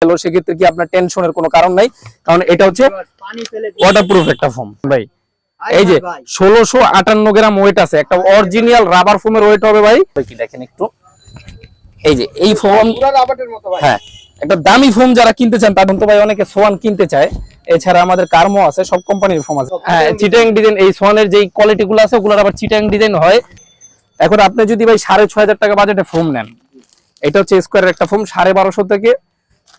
গেল, সেক্ষেত্রে কি আপনার টেনশনের কোনো কারণ নাই, কারণ এটা হচ্ছে ওয়াটারপ্রুফ একটা ফোম ভাই। এই যে 1658 গ্রাম ওয়েট আছে, একটা অরিজিনাল রাবার ফোমের ওয়েট হবে ভাই। কি দেখেন একটু, এই যে এই ফোম রাবারের মতো ভাই। হ্যাঁ, একটা দামি ফোম যারা কিনতে চান তাদের তো ভাই অনেকে সোয়ান কিনতে চায়। এছাড়া আমাদের কার্মো আছে, সব কোম্পানির ফোম আছে। হ্যাঁ, চিটাং ডিজাইন, এই সোয়ানের যেই কোয়ালিটি গুলো আছে ওগুলোর আবার চিটাং ডিজাইন হয়। এখন আপনি যদি ভাই 6500 টাকা বাজেটে ফোম নেন, এটা হচ্ছে স্কয়ারের একটা ফোম, 1250 থেকে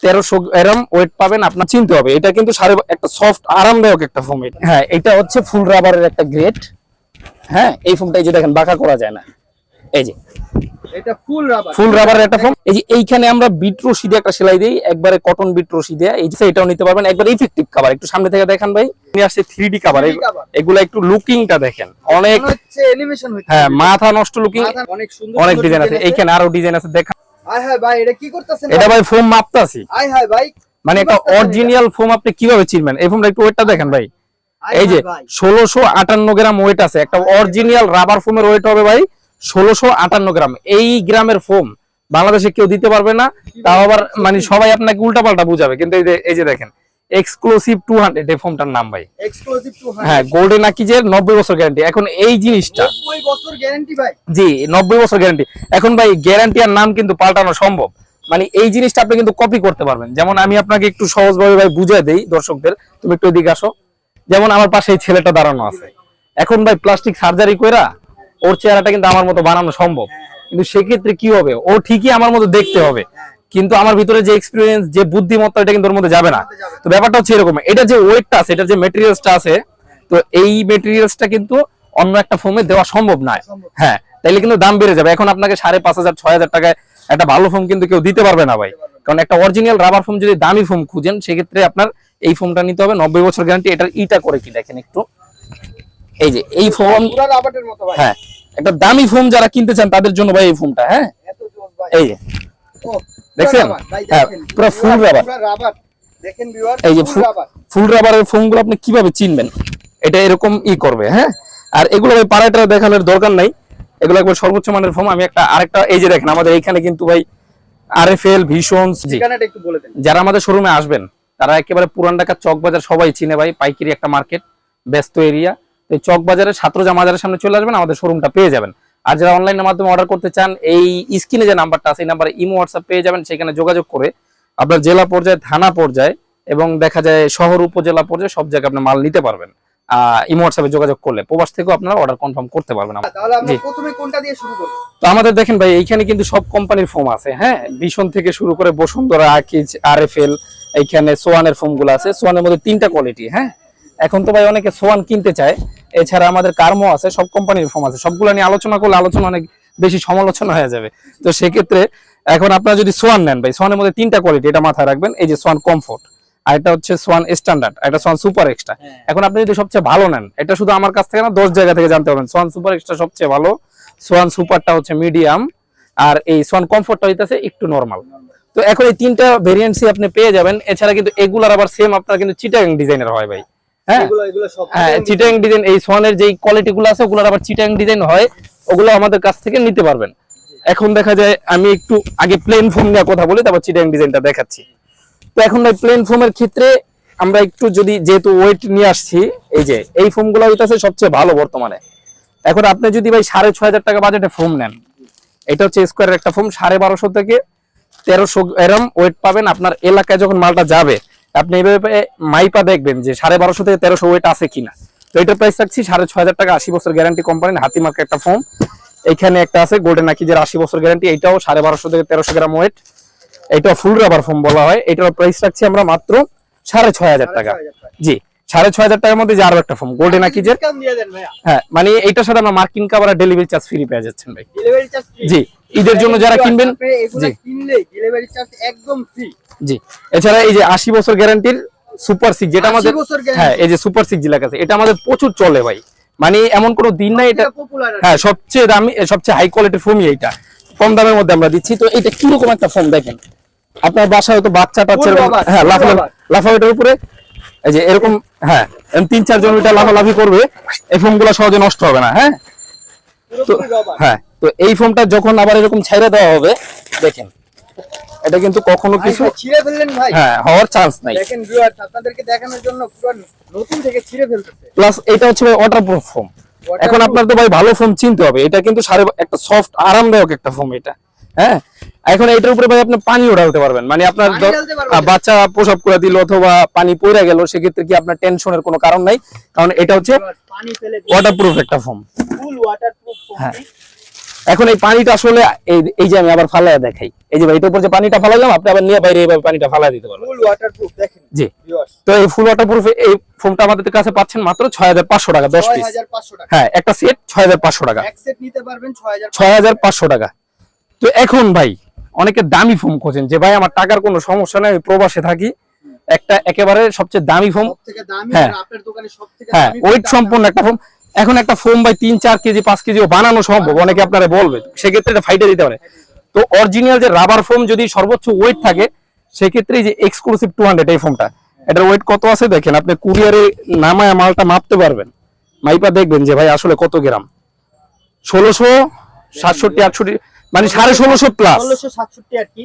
1300 গ্রাম ওয়েট পাবেন। আপনার চিনতে হবে এটা কিন্তু একটা সফট আরামদায়ক একটা ফোম। হ্যাঁ, এটা হচ্ছে ফুল রাবারের একটা গ্রেড। হ্যাঁ, এই ফোমটা এই যে দেখেন বাঁকা করা যায় না, এই যে এটা ফুল রাবারের একটা ফোম। এই যে এইখানে আমরা বিট রশি দিয়ে একটা সেলাই দেই, একবারে কটন বিট রশি দিয়ে। এই যে এটাও নিতে পারবেন, একবার ইফেক্টিভ কভার। একটু সামনে থেকে দেখেন ভাই, নিয়ে আসছে 3D কভার। এগুলা একটু লুকিংটা দেখেন, অনেক হচ্ছে অ্যানিমেশন হইছে। হ্যাঁ, মাথা নষ্ট লুকিং, অনেক সুন্দর, অনেক ডিজাইন আছে। এইখানে আরো ডিজাইন আছে, দেখেন। হাই হাই ভাই, এটা কি করতেছেন? এটা ভাই ফোম মাপতাছি। হাই হাই ভাই, মানে একটা অরিজিনাল ফোম আপনি কিভাবে চিনবেন? এই ফোমটা একটু ওয়েটটা দেখেন ভাই। এই যে 1658 গ্রাম ওয়েট আছে, একটা অরিজিনাল রাবার ফোমের ওয়েট হবে ভাই 1658 গ্রাম। এই গ্রামের ফোম বাংলাদেশে কেউ দিতে পারবে না, তাও আবার মানে সবাই আপনাকে উল্টাপাল্টা বুঝাবে। কিন্তু এই যে দেখেন এক্সক্লুসিভ 200 এই ফোমটার নাম ভাই, এক্সক্লুসিভ 200। হ্যাঁ, গোল্ডেন আকিজের 90 বছর গ্যারান্টি। এখন এই জিনিসটা 90 বছর গ্যারান্টি ভাই, জি 90 বছর গ্যারান্টি। এখন ভাই গ্যারান্টি আর নাম কিন্তু পাল্টানো সম্ভব। মানে এই জিনিসটা আপনি কিন্তু কপি করতে পারবেন। যেমন আমি আপনাকে একটু সহজভাবে ভাই বুঝিয়ে দেই দর্শকদের, তুমি একটু এদিকে আসো। যেমন আমার পাশে এই ছেলেটা দাঁড়ানো আছে, এখন ভাই প্লাস্টিক সার্জারি কইরা ওর চেহারাটা কিন্তু আমার মতো বানানো সম্ভব, কিন্তু সেক্ষেত্রে কি হবে, ও ঠিকই আমার মতো দেখতে হবে, কিন্তু আমার ভিতরে যে এক্সপেরিয়েন্স, যে বুদ্ধিমত্তা, এটা কিন্তু ওর মধ্যে যাবে না। তো ব্যাপারটা হচ্ছে এরকম, এটা যে ওয়েটটা আছে, এটা যে মেটেরিয়ালসটা আছে, তো এই মেটেরিয়ালসটা কিন্তু অন্য একটা ফোমে দেওয়া সম্ভব নয়। হ্যাঁ, তাইলে কিন্তু দাম বেড়ে যাবে। এখন আপনাকে 5500 6000 টাকায় একটা ভালো ফোম কিন্তু কেউ দিতে পারবে না ভাই, কারণ একটা অরিজিনাল রাবার ফোম যদি দামি ফোম খুঁজেন, সেক্ষেত্রে আপনার এই ফোমটা নিতে হবে। 90 বছর গ্যারান্টি। এটার ইটা করে কি দেখেন একটু, এই যে এই ফোম পুরো রাবারের মতো ভাই। হ্যাঁ, একটা দামি ফোম যারা কিনতে চান তাদের জন্য ভাই এই ফোমটা। হ্যাঁ, এত জোস ভাই, এই যে দেখছেন, হ্যাঁ পুরো ফুল রাবার দেখেন ভিউয়ার। এই যে ফুল রাবারের ফোমগুলো আপনি কিভাবে চিনবেন, এটা এরকম করবে। হ্যাঁ, আর এগুলো ভাই পারাটা দেখানোর দরকার নাই, এগুলো একবার সর্বোচ্চ মানের ফোম। আমি আরেকটা এই যে দেখেন, আমাদের এইখানে কিন্তু ভাই আরএফএল ভিশনস, ঠিকানাটা একটু বলে দেন। যারা আমাদের শোরুমে আসবেন তারা একেবারে পুরান ঢাকা চক বাজার, সবাই চিনে ভাই, পাইকারি একটা মার্কেট, ব্যস্ত এরিয়া। এই চক বাজারে ছাত্রজা মাজারের সামনে চলে আসবেন, আমাদের শোরুমটা পেয়ে যাবেন। আর যারা অনলাইনের মাধ্যমে অর্ডার করতে চান, এই স্ক্রিনে যে নাম্বারটা আছে এই নাম্বারে ইমো হোয়াটসঅ্যাপ পেয়ে যাবেন। সেখানে যোগাযোগ করে আপনার জেলা পর্যায়ে, থানা পর্যায়ে এবং দেখা যায় শহর উপজেলা পর্যায়ে সব জায়গায় আপনি মাল নিতে পারবেন। ইমো হোয়াটসঅ্যাপে যোগাযোগ করলে প্রবাস থেকেও আপনারা অর্ডার কনফার্ম করতে পারবেন। তাহলে আমরা প্রথমে কোনটা দিয়ে শুরু করব? তো আমাদের দেখেন ভাই, এইখানে কিন্তু সব কোম্পানির ফোম আছে। হ্যাঁ, ভিশন থেকে শুরু করে বসুন্ধরা, আকিজ, আরএফএল, এইখানে সোয়ানের ফোমগুলো আছে। সোয়ানের মধ্যে 3টা কোয়ালিটি। হ্যাঁ, এখন তো ভাই অনেকে সোয়ান কিনতে চায়। এছাড়া আমাদের কার্মো আছে, সব কোম্পানির ফোম আছে। সবগুলো নিয়ে আলোচনা করলে আলোচনা অনেক বেশি সমালোচনা হয়ে যাবে। তো সেক্ষেত্রে এখন আপনারা যদি সোয়ান নেন ভাই, সোয়ানের মধ্যে 3টা কোয়ালিটি, এটা মাথায় রাখবেন। এই যে সোয়ান কমফোর্ট, আর এটা হচ্ছে সোয়ান স্ট্যান্ডার্ড, এটা সোয়ান সুপার এক্সট্রা। এখন আপনি যদি সবচেয়ে ভালো নেন, এটা শুধু আমার কাছ থেকে না 10 জায়গা থেকে জানতে পারবেন, সোয়ান সুপার এক্সট্রা সবচেয়ে ভালো, সোয়ান সুপারটা হচ্ছে মিডিয়াম, আর এই সোয়ান কমফোর্টটা হইতাছে একটু নরমাল। তো এখন এই 3টা ভেরিয়েন্টসই আপনি পেয়ে যাবেন। এছাড়া কিন্তু এগুলার আবার সেম আপনার কিন্তু চিটাং ডিজাইনের হয় ভাই। হ্যাঁ, চিটাং ডিজাইন, এই সোয়ানের যেই কোয়ালিটি গুলো আছে ওগুলোর আবার চিটাং ডিজাইন হয়, ওগুলো আমাদের কাছ থেকে নিতে পারবেন। এখন দেখা যায় আমি একটু আগে প্লেন ফোম নিয়ে কথা বলি, তারপর চিটাং ডিজাইনটা দেখাচ্ছি। তো এখন ভাই প্লেন ফোমের ক্ষেত্রে আমরা একটু যদি, যেহেতু ওয়েট নিয়ে আসছি, এই যে এই ফোমগুলো হইতাছে সবচেয়ে ভালো বর্তমানে। এখন আপনি যদি ভাই 6500 টাকা বাজেটে ফোম নেন, এটা হচ্ছে স্কয়ারের একটা ফোম, 1250 থেকে 1300 গ্রাম ওয়েট পাবেন। আপনার এলাকায় যখন মালটা যাবে, আপনি এইভাবে মাইপা দেখবেন যে 1250 থেকে 1300 ওয়েট আছে কিনা। তো এটার প্রাইস রাখছি 6500 টাকা, 80 বছর গ্যারান্টি কোম্পানির হাতি মার্কা একটা ফোম। এইখানে একটা আছে গোল্ডেন আকিজের 80 বছর গ্যারান্টি, এইটাও 1250 থেকে 1300 গ্রাম ওয়েট, এটা ফুল রাবার ফোম বলা হয়। এটার প্রাইস রাখছি আমরা মাত্র 6500 টাকা। জি, 6500 টাকার মধ্যে যে আরো একটা ফোম গোল্ডেন আকিজের। হ্যাঁ, মানে এইটার সাথে আমরা মার্কিন কভার আর ডেলিভারি চার্জ ফ্রি পেয়ে যাচ্ছেন ভাই। Delivery charge free? জি, ঈদের জন্য যারা কিনবেন, জি কিনলে ডেলিভারি চার্জ একদম ফ্রি। জি, এছাড়া এই যে 80 বছর গ্যারান্টির সুপার 6, যেটা আমাদের, হ্যাঁ এই যে সুপার 6 লেখা আছে, এটা আমাদের প্রচুর চলে ভাই। মানে এমন কোনো দিন নাই, এটা হ্যাঁ সবচেয়ে দামি, সবচেয়ে হাই কোয়ালিটির ফোমই এইটা, কম দামের মধ্যে আমরা দিচ্ছি। তো এটা কিরকম একটা ফোম দেখেন, আপনার বাসায় হয়তো বাচ্চা টাচ্চা, হ্যাঁ লাফালাফির উপরে এই যে এরকম, হ্যাঁ 3-4 জন এটা লাফালাফি করবে, এই ফোমগুলো সহজে নষ্ট হবে না। হ্যাঁ, তো হ্যাঁ, তো এই ফোমটা যখন আবার এরকম ছেড়ে দেওয়া হবে, দেখেন এটা কিন্তু কখনো কিছু ছিঁড়ে ফেললেন ভাই। হ্যাঁ হওয়ার চান্স নাই। দেখেন ভিউয়ার্স, আপনাদেরকে দেখানোর জন্য পুরো নতুন থেকে ছিঁড়ে ফেলতেছে। প্লাস এটা হচ্ছে ভাই ওয়াটারপ্রুফ ফোম। এখন আপনার তো ভাই ভালো ফোম চিনতে হবে, এটা কিন্তু একটা সফট আরামদায়ক একটা ফোম এটা। হ্যাঁ, এখন এটার উপরে ভাই আপনি পানিও ঢালতে পারবেন, মানে আপনার বাচ্চা প্রসব করে দিল অথবা পানি পড়ে গেল, সেক্ষেত্রে কি আপনার টেনশনের কোনো কারণ নাই, কারণ এটা হচ্ছে ওয়াটারপ্রুফ একটা ফোম, ফুল ওয়াটারপ্রুফ ফোম। হ্যাঁ, এখন এই পানিটা আসলে এই যে আমি আবার ফালাইয়া দেখাই, এই যে ভাই এটার উপর যে পানিটা ফালাইলাম, আপনি আবার নিয়ে বাইরে এইভাবে পানিটা ফালাই দিতে পারবেন। ফুল ওয়াটারপ্রুফ দেখেন জি। ভিউয়ার্স, তো এই ফুল ওয়াটারপ্রুফ এই ফোমটা আমাদের কাছে পাচ্ছেন মাত্র 6500 টাকা 10 পিস। 6500 টাকা। হ্যাঁ, একটা সেট 6500 টাকা, এক সেট নিতে পারবেন 6500 টাকা। তো এখন ভাই অনেকে দামি ফোম খোঁজেন যে ভাই আমার টাকার কোনো সমস্যা নাই, আমি প্রবাসে থাকি, একটা একেবারে সবচেয়ে দামি ফোম, সবথেকে দামি হ্যাঁ, আর আপনার দোকানে সবথেকে হ্যাঁ, দামি ওয়েট সম্পূর্ণ একটা ফোম। এখন একটা ফোম ভাই 3-4 কেজি 5 কেজিও বানানো সম্ভব, অনেকে আপনারা বলবে, সেক্ষেত্রে এটা ফাইটে দিতে পারে। তো অরিজিনাল যে রাবার ফোম যদি সর্বোচ্চ ওয়েট থাকে, সেক্ষেত্রে এই যে এক্সক্লুসিভ 200 এই ফোমটা, এটার ওয়েট কত আছে দেখেন, আপনি কুরিয়ারে নামায় মালটা মাপতে পারবেন, মাইপা দেখবেন যে ভাই আসলে কত গ্রাম, 1667-68, মানে 1650 প্লাস। 1667 আর কি।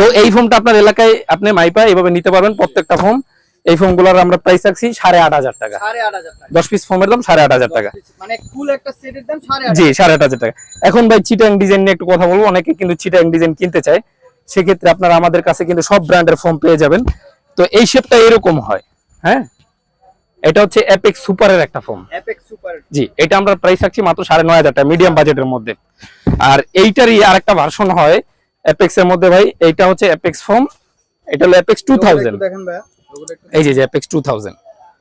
তো এই ফোমটা আপনার এলাকায় আপনি মাইপা এইভাবে নিতে পারবেন প্রত্যেকটা ফোম। এই ফোম গুলোর আমরা প্রাইস রাখছি 8500 টাকা। 8500 টাকা 10 পিস ফোমের দাম 8500 টাকা, মানে ফুল একটা সেটের দাম 8500। জি 8500 টাকা। এখন ভাই চিটাং ডিজাইন নিয়ে একটু কথা বলবো, অনেকে কিন্তু চিটাং ডিজাইন কিনতে চায়, সেক্ষেত্রে আপনারা আমাদের কাছে কিন্তু সব ব্র্যান্ডের ফোম পেয়ে যাবেন। তো এই শেপটা এরকম হয়, হ্যাঁ, এটা হচ্ছে অ্যাপেক্স সুপারের একটা ফোম। অ্যাপেক্স সুপার, জি, এটা আমরা প্রাইস রাখছি মাত্র 9500 টাকা, মিডিয়াম বাজেটের মধ্যে। আর এইটারই আরেকটা ভার্সন হয় অ্যাপেক্স এর মধ্যে ভাই, এইটা হচ্ছে অ্যাপেক্স ফোম, এটা হলো অ্যাপেক্স 2000। দেখেন ভাই, এই যে অ্যাপেক্স 2000,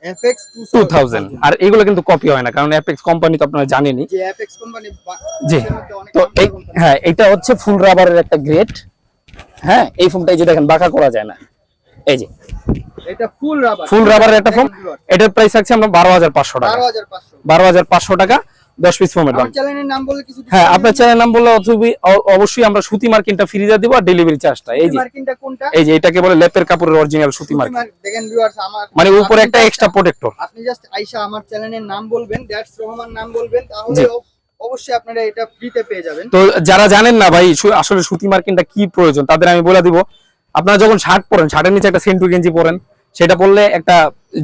অ্যাপেক্স 2000। আর এগুলো কিন্তু কপি হয় না, কারণ অ্যাপেক্স কোম্পানি তো আপনারা জানেনই। যে অ্যাপেক্স কোম্পানি, জি। তো হ্যাঁ, এটা হচ্ছে ফুল রাবারের একটা গ্রেড। হ্যাঁ, এই ফোমটা এই যে দেখেন বাঁকা করা যায় না, এই যে এটা ফুল রাবারের একটা ফোম। এটার প্রাইস আছে আমরা 12500 টাকা। 12500 টাকা 10 পিস ফোমের দাম। আমার চ্যানেলের নাম বলে কিছু, হ্যাঁ, আপনার চ্যানেলের নাম বললে অবশ্যই আমরা সুতি মার্কিনটা ফ্রি দিয়ে দেব, আর ডেলিভারি চার্জটা এই যে মার্কিনটা কোনটা, এই যে এটাকে বলে লেপের কাপড়ের অরিজিনাল সুতি মার্কিন। দেখেন ভিউয়ার্স, আমার মানে উপরে একটা এক্সট্রা প্রোটেক্টর। আপনি জাস্ট আইসা আমার চ্যানেলের নাম বলবেন, দ্যাটস রহমান নাম বলবেন, তাহলে অবশ্যই আপনারা এটা ফ্রিতে পেয়ে যাবেন। তো যারা জানেন না ভাই আসলে সুতি মার্কিনটা কি প্রয়োজন, তাদের আমি বলে দিব, আপনারা যখন শার্ট পরেন, শার্টের নিচে একটা সেন্টু গেঞ্জি পরেন, সেটা পরলে একটা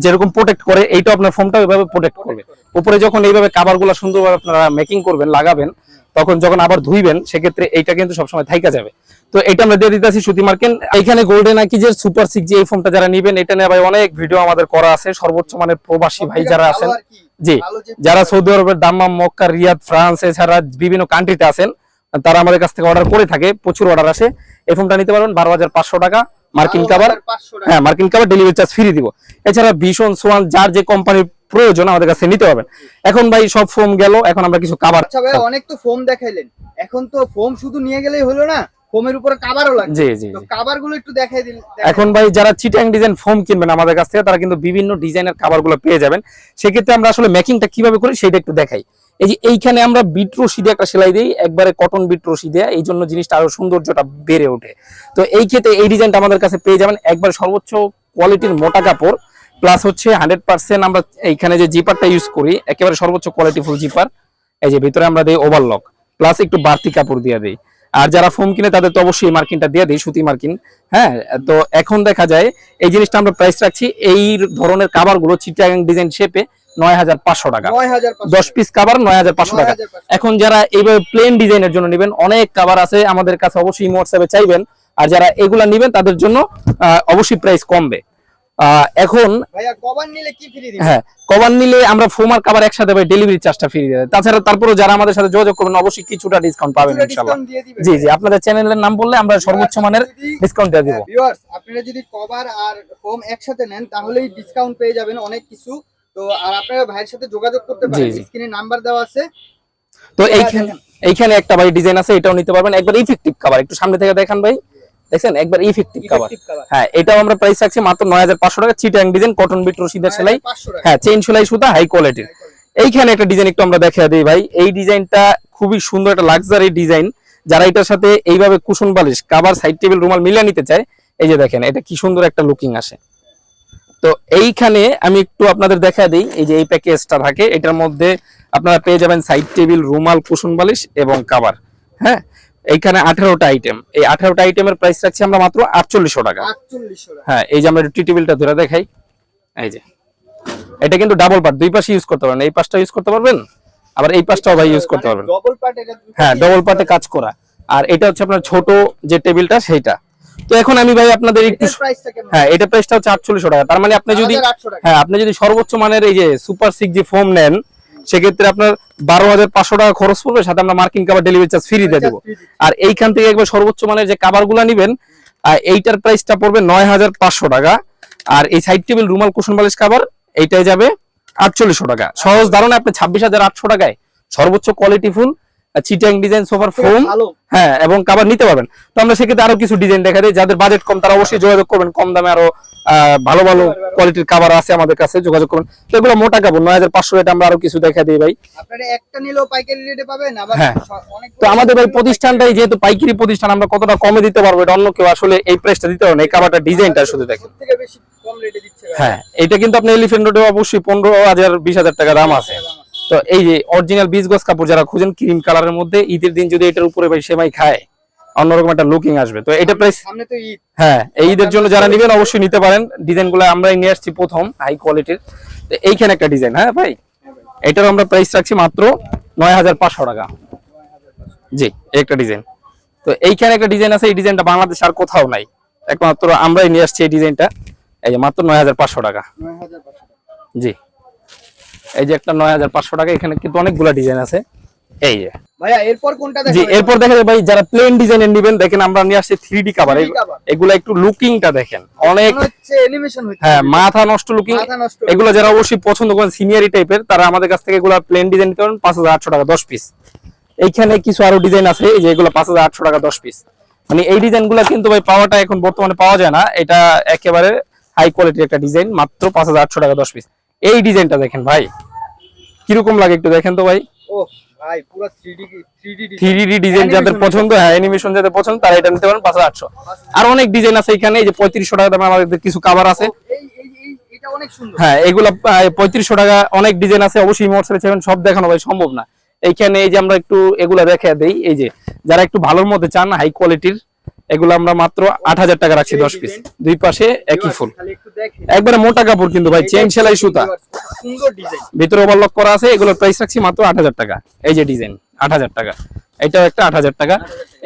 যেরকম প্রোটেক্ট করে, এইটা আপনার ফোমটা ওইভাবে প্রোটেক্ট করবে। উপরে যখন এইভাবে কাভারগুলো সুন্দরভাবে আপনারা মেকিং করবেন, লাগাবেন, তখন যখন আবার ধুইবেন, সেক্ষেত্রে এইটা কিন্তু সবসময় থাইকা যাবে। তো এটা আমরা দিয়ে দিতেছি সুতি মার্কিন। এখানে গোল্ডেন আকিজের সুপার 6 যে এই ফোমটা যারা নেবেন, এটা নিয়ে ভাই অনেক ভিডিও আমাদের করা আছে, সর্বোচ্চ মানের প্রবাসী ভাই যারা আছেন, জি, যারা সৌদি আরবের দাম্মাম, মক্কা, রিয়াদ, ফ্রান্স এছাড়া বিভিন্ন কান্ট্রিতে আছেন, তারা আমাদের কাছ থেকে অর্ডার করে থাকে, প্রচুর অর্ডার আসে। এই ফোমটা নিতে পারবেন 12500 টাকা, মার্কিন কাভার, হ্যাঁ, মার্কিন কাভার, ডেলিভারি চার্জ ফ্রি দিব। এছাড়া ভীষণ সোয়ান যার যে কোম্পানির প্রয়োজন আমাদের কাছে নিতে পারবেন। এখন ভাই সব ফোম গেল, এখন আমরা কিছু কাভার। আচ্ছা ভাই, অনেক তো ফোম দেখাইলেন, এখন তো ফোম শুধু নিয়ে গেলেই হলো না, ফোমের উপরে কভারও লাগবে। জি জি, তো কভারগুলো একটু দেখাই দিন। এখন ভাই যারা চিটাং ডিজাইন ফোম কিনবেন আমাদের কাছ থেকে, তারা কিন্তু বিভিন্ন ডিজাইনের কভারগুলো পেয়ে যাবেন। সেক্ষেত্রে আমরা আসলে মেকিংটা কিভাবে করি সেটা একটু দেখাই। এই যে এইখানে আমরা বিট রশি দিয়ে একটা সেলাই দিই, একবারে কটন বিট রশি দিয়ে, এই জন্য জিনিসটা আরো সৌন্দর্যটা বেড়ে ওঠে। তো এই ক্ষেত্রে এই ডিজাইনটা আমাদের কাছে পেয়ে যাবেন, একবার সর্বোচ্চ কোয়ালিটির মোটা কাপড়, প্লাস হচ্ছে 100% আমরা এইখানে যে জিপারটা ইউজ করি, একেবারে সর্বোচ্চ কোয়ালিটি ফুল জিপার। এই যে ভিতরে আমরা দিই ওভারলক, প্লাস একটু বাড়তি কাপড় দিয়ে দিই। আর যারা ফোম কিনে তাদের তো অবশ্যই মার্কিনটা দিয়ে দিই, সুতি মার্কিন। হ্যাঁ, তো এখন দেখা যায় এই জিনিসটা আমরা প্রাইস রাখছি, এই ধরনের কাভার গুলো চিটাগাং ডিজাইন শেপে 9500 টাকা, 10 পিস কাভার 9500 টাকা। এখন যারা এইভাবে প্লেন ডিজাইনের জন্য নেবেন, অনেক কাভার আছে আমাদের কাছে, অবশ্যই হোয়াটসঅ্যাপে চাইবেন। আর যারা এগুলা নেবেন তাদের জন্য অবশ্যই প্রাইস কমবে। এখন ভাইয়া কভার নিলে কি ফ্রি দিবেন? হ্যাঁ, কভার নিলে আমরা ফোম আর কভার একসাথে ভাই ডেলিভারি চার্জটা ফ্রি দিয়ে দেব। তাছাড়া তারপরে যারা আমাদের সাথে যোগাযোগ করবেন অবশ্যই কিছুটা ডিসকাউন্ট পাবেন ইনশাআল্লাহ। জি জি, আপনাদের চ্যানেলের নাম বললে আমরা সর্বোচ্চ মানের ডিসকাউন্ট দিয়ে দেব। ভিউয়ার্স, আপনারা যদি কভার আর ফোম একসাথে নেন, তাহলেই ডিসকাউন্ট পেয়ে যাবেন অনেক কিছু। তো আর আপনারা ভাইয়ের সাথে যোগাযোগ করতে পারেন, স্ক্রিনে নাম্বার দেওয়া আছে। তো এইখানে একটা ভাই ডিজাইন আছে, এটাও নিতে পারবেন, একবার ইফেক্টিভ কভার, একটু সামনে থেকে দেখান ভাই, দেখছেন একবার ইফেক্টিভ কভার। হ্যাঁ, এটাও আমরা প্রাইস রাখছি মাত্র 9500 টাকা, চিটাং ডিজাইন, কটন বিট রশিদের সেলাই, হ্যাঁ, চেইন সেলাই সুতা, হাই কোয়ালিটির। এইখানে একটা ডিজাইন একটু আমরা দেখিয়ে দিই ভাই, এই ডিজাইনটা খুবই সুন্দর একটা লাক্সারি ডিজাইন। যারা এটার সাথে এইভাবে কুশন বালিশ, কভার, সাইড টেবিল, রুমাল মিলিয়ে নিতে চায়, এই যে দেখেন এটা কি সুন্দর একটা লুকিং আসে। তো এইখানে আমি একটু আপনাদের দেখিয়ে দিই, এই যে এই প্যাকেজটা থাকে, এটার মধ্যে আপনারা পেয়ে যাবেন সাইড টেবিল, রুমাল, কুশন বালিশ এবং কভার। হ্যাঁ, এইখানে 18টা আইটেম, এই 18টা আইটেমের প্রাইস রাখছি আমরা মাত্র 4800 টাকা। 4800 টাকা। হ্যাঁ, এই যে আমরা টি টেবিলটা ধরে দেখাই, এই যে এটা কিন্তু ডাবল পার্ট, দুই পাশে ইউজ করতে পারবেন, এই পাশটা ইউজ করতে পারবেন, আবার এই পাশটাও ভাই ইউজ করতে পারবেন। ডবল পার্ট এটা? হ্যাঁ, ডবল পার্টে কাজ করা। আর এটা হচ্ছে আপনার ছোট যে টেবিলটা সেইটা। তো এখন আমি ভাই আপনাদের একটু, প্রাইসটা কেমন? হ্যাঁ এটা প্রাইসটা হচ্ছে 4800 টাকা। তার মানে আপনি যদি, 4800 টাকা। হ্যাঁ আপনি যদি সর্বোচ্চ মানের এই যে সুপার 6G ফোম নেন, সেক্ষেত্রে আপনার 12500 টাকা খরচ পড়বে, সাথে আমরা marking cover delivery charge free দিয়ে দেবো। আর এইখান থেকে একবার সর্বোচ্চ মানের যে কভারগুলো নেবেন, এইটার প্রাইসটা পড়বে 9500 টাকা। আর এই সাইড টেবিল রুমাল কুশন বালিশ কভার এইটাই যাবে 4800 টাকা। সহজ ধারণা আপনি 26800 টাকায় সর্বোচ্চ কোয়ালিটি ফুল চিটাং ডিজাইন সোফার ফোম, হ্যাঁ এবং কভার নিতে পারবেন। তো আমরা সেক্ষেত্রে আরো কিছু ডিজাইন দেখা দিই, যাদের বাজেট কম তারা অবশ্যই যোগাযোগ করবেন, কম দামে আরো ভালো ভালো কোয়ালিটির কভার আছে আমাদের কাছে, যোগাযোগ করবেন। তো এগুলো মোটা কাপড় 9500 রেট, আমরা আরো কিছু দেখা দিই ভাই। আপনারা একটা নিলেও পাইকারি রেটে পাবেন, আবার হ্যাঁ। অনেক। তো আমাদের ভাই প্রতিষ্ঠানটাই যেহেতু পাইকারি প্রতিষ্ঠান, আমরা কতটা কমে দিতে পারবো এটা অন্য কেউ আসলে এই প্রাইসটা দিতে পারবে না। এই কভারটা ডিজাইনটা শুধু দেখেন, থেকে বেশি কম রেটে দিচ্ছে ভাই। হ্যাঁ এটা কিন্তু আপনি এলিফ্যান্ট রোডে অবশ্যই 15000 20000 টাকা দাম আছে। তো এই যে অরিজিনাল 20 গজ কাপড় যারা খুঁজেন ক্রিম কালারের মধ্যে, ঈদের দিন যদি এটার উপরে ভাই সেমাই খায় অন্যরকম একটা লুকিং আসবে। তো এটা প্রাইস, সামনে তো ঈদ, হ্যাঁ এই ঈদের জন্য যারা নেবেন অবশ্যই নিতে পারেন। ডিজাইনগুলো আমরাই নিয়ে আসছি প্রথম হাই কোয়ালিটির। তো এইখানে একটা ডিজাইন, হ্যাঁ ভাই এটার আমরা প্রাইস রাখছি মাত্র 9500 টাকা। জি একটা ডিজাইন। তো এইখানে একটা ডিজাইন আছে, এই ডিজাইনটা বাংলাদেশ আর কোথাও নাই, একমাত্র আমরাই নিয়ে আসছি এই ডিজাইনটা। এই যে মাত্র 9500 টাকা। 9500 টাকা। জি এই যে একটা 9500 টাকা। এখানে কিন্তু অনেকগুলো ডিজাইন আছে। এই যে ভাইয়া এরপর কোনটা জি, দেখাবেন? এরপর দেখা যায় ভাই যারা প্লেন ডিজাইনের নেবেন, দেখেন আমরা নিয়ে আসছি 3D কভার। 3D cover। এগুলা একটু লুকিংটা দেখেন অনেক, মনে হচ্ছে অ্যানিমেশন হচ্ছে। হ্যাঁ মাথা নষ্ট লুকিং। মাথা নষ্ট। এগুলো যারা অবশ্যই পছন্দ করেন সিনিয়রি টাইপের, তারা আমাদের কাছ থেকে এগুলা প্লেন ডিজাইন নিতে পারেন 5800 টাকা 10 পিস। এইখানে কিছু আরো ডিজাইন আছে, এই যে এগুলো 5800 টাকা 10 পিস। মানে এই ডিজাইনগুলো কিন্তু ভাই পাওয়াটা এখন বর্তমানে পাওয়া যায় না, এটা একেবারে হাই কোয়ালিটির একটা ডিজাইন, মাত্র 5800 টাকা 10 পিস। এই ডিজাইনটা দেখেন ভাই কিরকম লাগে একটু দেখেন তো ভাই। ও ভাই পুরো 3D 3D ডিজাইন যাদের পছন্দ, হ্যাঁ অ্যানিমেশন যাদের পছন্দ তারা এটা নিতে পারেন 5800। আর অনেক ডিজাইন আছে এখানে, এই যে 3500 টাকা দামে আমাদের কিছু কভার আছে। এটা অনেক সুন্দর। হ্যাঁ এগুলা 3500 টাকা, অনেক ডিজাইন আছে। অবশ্যই মোটসেলে চাইবেন, সব দেখানো ভাই সম্ভব না। এইখানে এই যে আমরা একটু এগুলা দেখা দেই, এই যে যারা একটু ভালোর মধ্যে চান হাই কোয়ালিটির, এগুলো আমরা মাত্র 8000 টাকা রাখছি 10 পিস। দুই পাশে একই ফুল, খালি একটু দেখেন, একবারে মোটা কাপড় কিন্তু ভাই, চেন সেলাই সুতা, সুন্দর ডিজাইন। ভিতরে ওভারলক করা আছে। এগুলোর প্রাইস রাখছি মাত্র 8000 টাকা। এই যে ডিজাইন 8000 টাকা, এটাও একটা 8000 টাকা।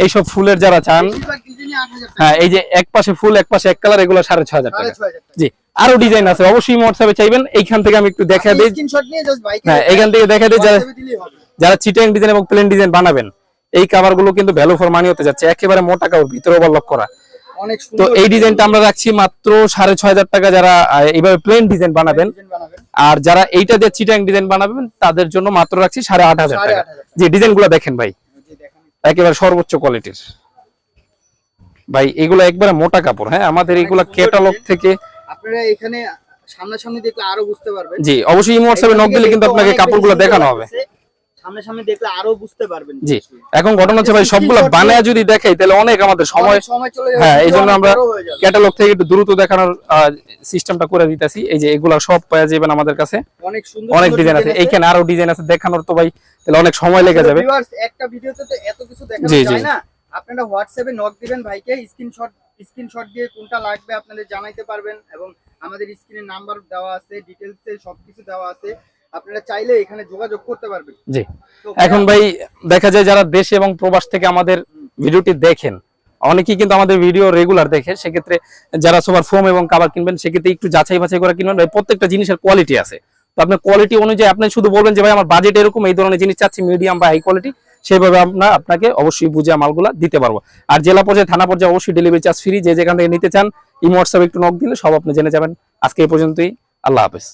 এইসব ফুলের যারা চান, বেশিরভাগ ডিজাইনই 8000 টাকা। হ্যাঁ এই যে এক পাশে ফুল এক পাশে এক কালার, এগুলো 6500 টাকা। 6500 টাকা। জি আরো ডিজাইন আছে, অবশ্যই হোয়াটসঅ্যাপে চাইবেন। এইখান থেকে আমি একটু দেখা দিই, স্ক্রিনশট নিয়ে জাস্ট ভাইকে, হ্যাঁ এইখান থেকে দেখা দিই যারা দিলেই হবে। যারা চিটাং ডিজাইন এবং প্লেন ডিজাইন বানাবেন, এই কভার গুলো কিন্তু ভ্যালু ফর মানি হতে যাচ্ছে, একেবারে মোটা কাপড়, ভিতরে ওভারলক করা। অনেক তো সুন্দর এই ডিজাইনটা আমরা রাখছি মাত্র 6500 টাকা, যারা এইভাবে প্লেন ডিজাইন বানাবেন। ডিজাইন বানাবেন। আর যারা এইটা দিয়ে চিটাং ডিজাইন বানাবেন তাদের জন্য মাত্র রাখছি 8500 টাকা। 8500 যে ডিজাইনগুলো দেখেন ভাই, জি দেখেন। একেবারে সর্বোচ্চ কোয়ালিটির ভাই, এগুলো একবারে মোটা কাপড়। হ্যাঁ আমাদের এইগুলা ক্যাটালগ থেকে, আপনারা এখানে সামনাসামনি দেখলে আরো বুঝতে পারবেন। জি অবশ্যই হোয়াটসঅ্যাপে নক দিলে কিন্তু আপনাকে কাপড়গুলো দেখানো হবে। সামনাসামনি দেখলে আরো বুঝতে পারবেন। জি এখন ঘটনা হচ্ছে ভাই, সবগুলো বানায় যদি দেখাই তাহলে অনেক আমাদের সময় চলে যাবে। হ্যাঁ এই জন্য আমরা বড় হয়ে যাবে। ক্যাটালগ থেকে একটু দ্রুত দেখানোর সিস্টেমটা করে দিতেছি। এই যে এগুলা সব পাওয়া যাবেন আমাদের কাছে, অনেক সুন্দর অনেক ডিজাইন আছে। এইখানে আরো ডিজাইন আছে, দেখানোর তো ভাই তাহলে অনেক সময় লেগে যাবে। ভিউয়ার্স একটা ভিডিওতে তো এত কিছু দেখানো জি, জি। যায় না। আপনারা হোয়াটসঅ্যাপে নক দিবেন ভাইকে, স্ক্রিনশট দিয়ে কোনটা লাগবে আপনাদের জানাইতে পারবেন, এবং আমাদের স্ক্রিনে নাম্বার দেওয়া আছে, ডিটেইলসে সবকিছু দেওয়া আছে, আপনারা চাইলে এখানে যোগাযোগ করতে পারবেন। জি তো এখন ভাই দেখা যায় যারা দেশে এবং প্রবাস থেকে আমাদের ভিডিওটি দেখেন, অনেকেই কিন্তু আমাদের ভিডিও রেগুলার দেখে, সেক্ষেত্রে যারা সোফার ফোম এবং কভার কিনবেন সেক্ষেত্রে একটু যাচাই বাছাই করে কিনবেন ভাই। প্রত্যেকটা জিনিসের কোয়ালিটি আছে, তো আপনার কোয়ালিটি অনুযায়ী আপনি শুধু বলবেন যে ভাই আমার বাজেট এরকম, এই ধরনের জিনিস চাচ্ছি মিডিয়াম বা হাই কোয়ালিটি, সেভাবে আমরা আপনাকে অবশ্যই বুঝে মালগুলা দিতে পারবো। আর জেলা পর্যায়ে থানা পর্যায়ে অবশ্যই ডেলিভারি চার্জ ফ্রি, যে যেখান থেকে নিতে চান এই হোয়াটসঅ্যাপে একটু নক দিলে সব আপনি জেনে যাবেন। আজকে এই পর্যন্তই, আল্লাহ হাফেজ।